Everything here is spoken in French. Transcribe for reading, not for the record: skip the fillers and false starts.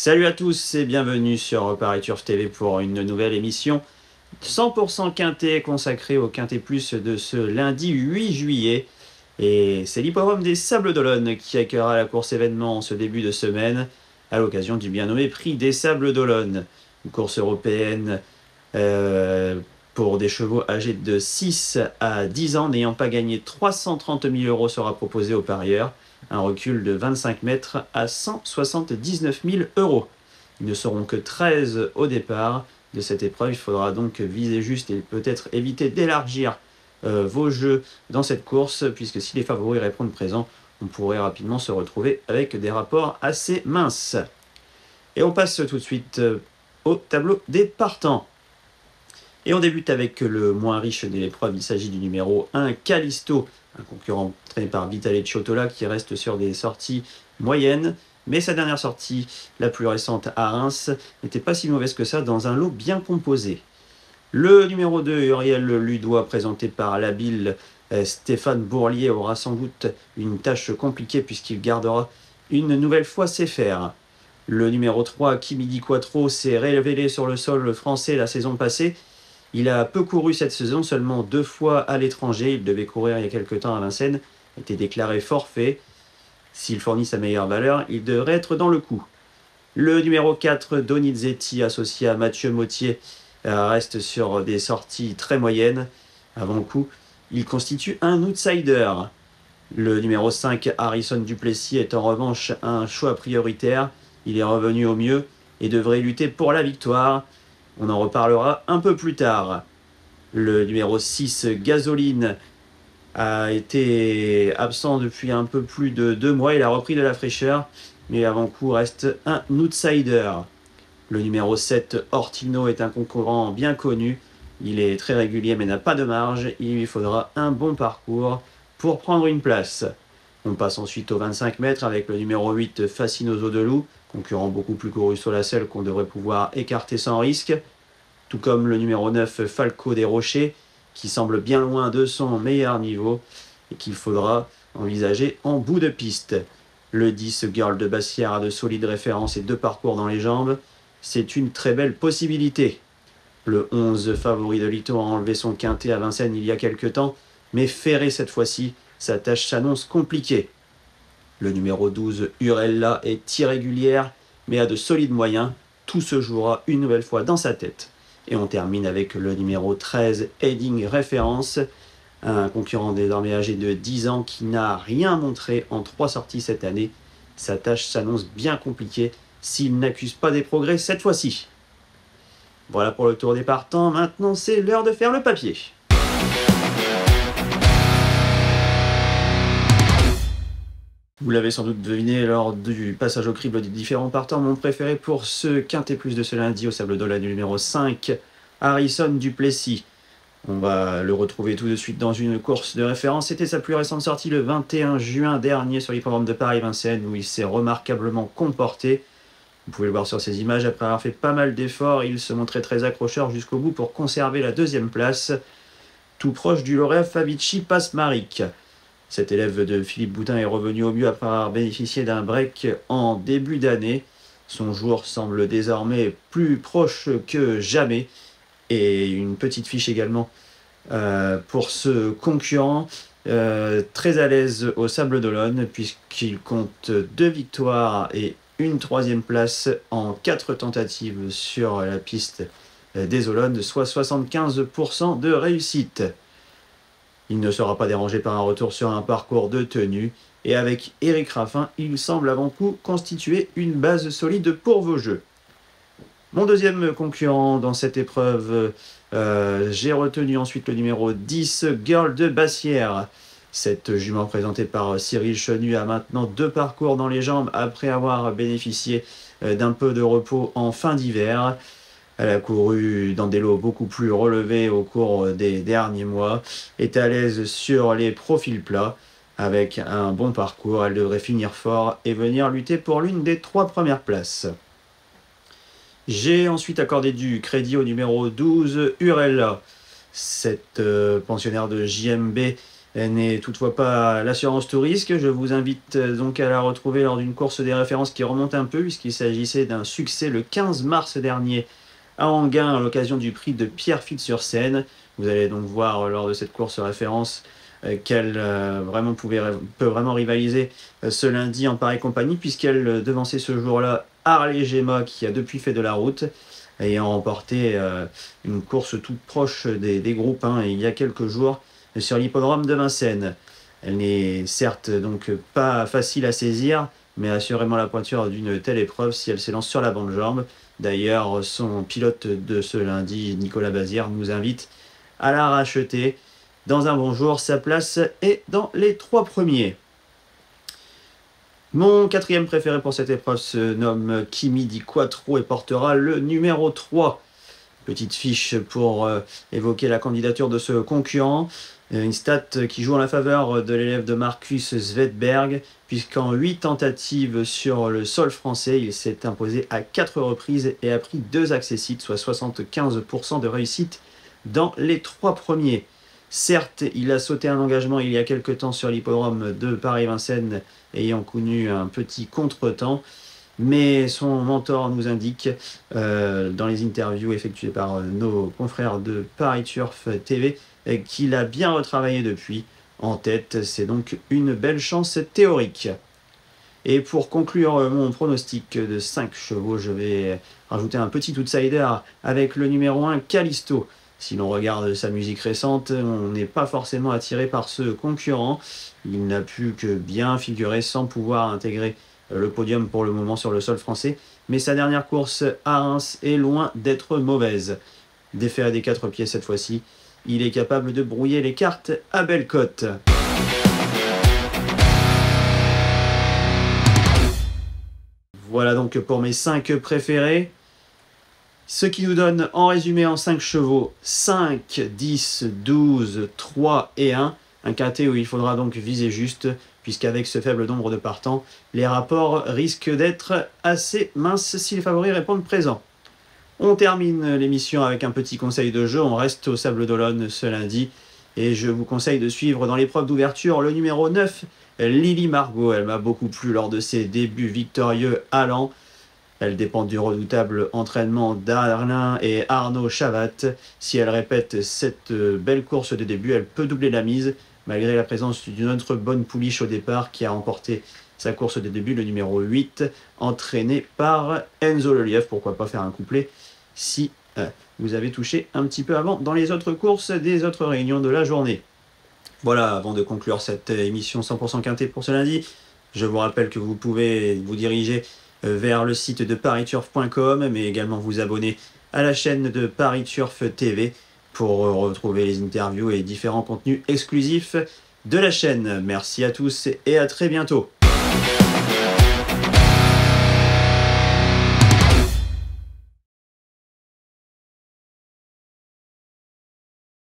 Salut à tous et bienvenue sur Paris Turf TV pour une nouvelle émission 100% quintet consacrée au Quintet Plus de ce lundi 8 juillet. Et c'est l'hippodrome des Sables d'Olonne qui accueillera la course événement en ce début de semaine à l'occasion du bien nommé Prix des Sables d'Olonne. Une course européenne pour des chevaux âgés de 6 à 10 ans n'ayant pas gagné 330 000 € sera proposé aux parieurs. Un recul de 25 mètres à 179 000 €. Ils ne seront que 13 au départ de cette épreuve. Il faudra donc viser juste et peut-être éviter d'élargir vos jeux dans cette course, puisque si les favoris répondent présents, on pourrait rapidement se retrouver avec des rapports assez minces. Et on passe tout de suite au tableau des partants. Et on débute avec le moins riche de l'épreuve. Il s'agit du numéro 1, Callisto, un concurrent traîné par Vitale Ciotola qui reste sur des sorties moyennes. Mais sa dernière sortie, la plus récente à Reims, n'était pas si mauvaise que ça dans un lot bien composé. Le numéro 2, Uriel Ludois, présenté par l'habile Stéphane Bourlier, aura sans doute une tâche compliquée puisqu'il gardera une nouvelle fois ses fers. Le numéro 3, Kimidi Quattro, s'est révélé sur le sol français la saison passée. Il a peu couru cette saison, seulement 2 fois à l'étranger. Il devait courir il y a quelques temps à Vincennes, a été déclaré forfait. S'il fournit sa meilleure valeur, il devrait être dans le coup. Le numéro 4, Donizetti, associé à Mathieu Mottier, reste sur des sorties très moyennes. Avant le coup, il constitue un outsider. Le numéro 5, Harrison Duplessis, est en revanche un choix prioritaire. Il est revenu au mieux et devrait lutter pour la victoire. On en reparlera un peu plus tard. Le numéro 6, Gasoline, a été absent depuis un peu plus de 2 mois. Il a repris de la fraîcheur, mais avant-coup reste un outsider. Le numéro 7, Ortino, est un concurrent bien connu. Il est très régulier mais n'a pas de marge. Il lui faudra un bon parcours pour prendre une place. On passe ensuite aux 25 mètres avec le numéro 8, Fascinoso de Loup, concurrent beaucoup plus couru sur la selle qu'on devrait pouvoir écarter sans risque. Tout comme le numéro 9, Falco des Rochers, qui semble bien loin de son meilleur niveau et qu'il faudra envisager en bout de piste. Le 10, Girl de Bassière, a de solides références et 2 parcours dans les jambes. C'est une très belle possibilité. Le 11, Favori de Lito, a enlevé son quintet à Vincennes il y a quelques temps, mais ferré cette fois-ci, sa tâche s'annonce compliquée. Le numéro 12, Urella, est irrégulière, mais a de solides moyens. Tout se jouera une nouvelle fois dans sa tête. Et on termine avec le numéro 13, Heading Référence, un concurrent désormais âgé de 10 ans qui n'a rien montré en 3 sorties cette année. Sa tâche s'annonce bien compliquée s'il n'accuse pas des progrès cette fois-ci. Voilà pour le tour des partants. Maintenant, c'est l'heure de faire le papier. Vous l'avez sans doute deviné lors du passage au crible des différents partants. Mon préféré pour ce Quintet Plus de ce lundi au Sables d'Olonne, du numéro 5, Harrison Duplessis. On va le retrouver tout de suite dans une course de référence. C'était sa plus récente sortie le 21 juin dernier sur l'hippodrome de Paris-Vincennes où il s'est remarquablement comporté. Vous pouvez le voir sur ces images. Après avoir fait pas mal d'efforts, il se montrait très accrocheur jusqu'au bout pour conserver la 2e place, tout proche du lauréat Favici Pasmaric. Cet élève de Philippe Boutin est revenu au mieux après avoir bénéficié d'un break en début d'année. Son jour semble désormais plus proche que jamais. Et une petite fiche également pour ce concurrent, très à l'aise au Sables d'Olonne, puisqu'il compte 2 victoires et une 3e place en 4 tentatives sur la piste des Olonnes, soit 75% de réussite. Il ne sera pas dérangé par un retour sur un parcours de tenue. Et avec Éric Raffin, il semble avant coup constituer une base solide pour vos jeux. Mon deuxième concurrent dans cette épreuve, j'ai retenu ensuite le numéro 10, Girl de Bassière. Cette jument présentée par Cyril Chenu a maintenant 2 parcours dans les jambes après avoir bénéficié d'un peu de repos en fin d'hiver. Elle a couru dans des lots beaucoup plus relevés au cours des derniers mois, est à l'aise sur les profils plats. Avec un bon parcours, elle devrait finir fort et venir lutter pour l'une des 3 premières places. J'ai ensuite accordé du crédit au numéro 12, Urella. Cette pensionnaire de JMB Elle n'est toutefois pas l'assurance tout risque. Je vous invite donc à la retrouver lors d'une course des références qui remonte un peu, puisqu'il s'agissait d'un succès le 15 mars dernier à Enghien à l'occasion du prix de Pierrefitte-sur-Seine. Vous allez donc voir lors de cette course référence qu'elle peut vraiment rivaliser ce lundi en pareille compagnie, puisqu'elle devançait ce jour-là Harley Gemma, qui a depuis fait de la route, ayant remporté une course toute proche des groupes il y a quelques jours sur l'hippodrome de Vincennes. Elle n'est certes donc pas facile à saisir, mais assurément la pointure d'une telle épreuve si elle s'élance sur la bonne jambe. D'ailleurs, son pilote de ce lundi, Nicolas Bazir, nous invite à la racheter. Dans un bon jour, sa place est dans les 3 premiers. Mon 4e préféré pour cette épreuve se nomme Kimi di Quattro et portera le numéro 3. Petite fiche pour évoquer la candidature de ce concurrent. Une stat qui joue en la faveur de l'élève de Marcus Svedberg, puisqu'en 8 tentatives sur le sol français, il s'est imposé à 4 reprises et a pris 2 accessites, soit 75% de réussite dans les 3 premiers. Certes, il a sauté un engagement il y a quelque temps sur l'hippodrome de Paris-Vincennes, ayant connu un petit contretemps, mais son mentor nous indique, dans les interviews effectuées par nos confrères de Paris Turf TV, qu'il a bien retravaillé depuis. En tête, c'est donc une belle chance théorique. Et pour conclure mon pronostic de 5 chevaux, je vais rajouter un petit outsider avec le numéro 1, Callisto. Si l'on regarde sa musique récente, on n'est pas forcément attiré par ce concurrent. Il n'a pu que bien figurer sans pouvoir intégrer le podium pour le moment sur le sol français. Mais sa dernière course à Reims est loin d'être mauvaise. Déféré des 4 pieds cette fois-ci, il est capable de brouiller les cartes à belle cote. Voilà donc pour mes 5 préférés. Ce qui nous donne en résumé en 5 chevaux 5, 10, 12, 3 et 1. Un quintet où il faudra donc viser juste, puisqu'avec ce faible nombre de partants, les rapports risquent d'être assez minces si les favoris répondent présents. On termine l'émission avec un petit conseil de jeu. On reste au Sables d'Olonne ce lundi. Et je vous conseille de suivre dans l'épreuve d'ouverture le numéro 9, Lily Margot. Elle m'a beaucoup plu lors de ses débuts victorieux à Lens. Elle dépend du redoutable entraînement d'Alain et Arnaud Chavat. Si elle répète cette belle course de début, elle peut doubler la mise, malgré la présence d'une autre bonne pouliche au départ qui a remporté sa course de début, le numéro 8, entraîné par Enzo Lelièvre. Pourquoi pas faire un couplet si vous avez touché un petit peu avant dans les autres courses des autres réunions de la journée. Voilà, avant de conclure cette émission 100% quintet pour ce lundi, je vous rappelle que vous pouvez vous diriger vers le site de pariturf.com, mais également vous abonner à la chaîne de Paris Turf TV pour retrouver les interviews et différents contenus exclusifs de la chaîne. Merci à tous et à très bientôt.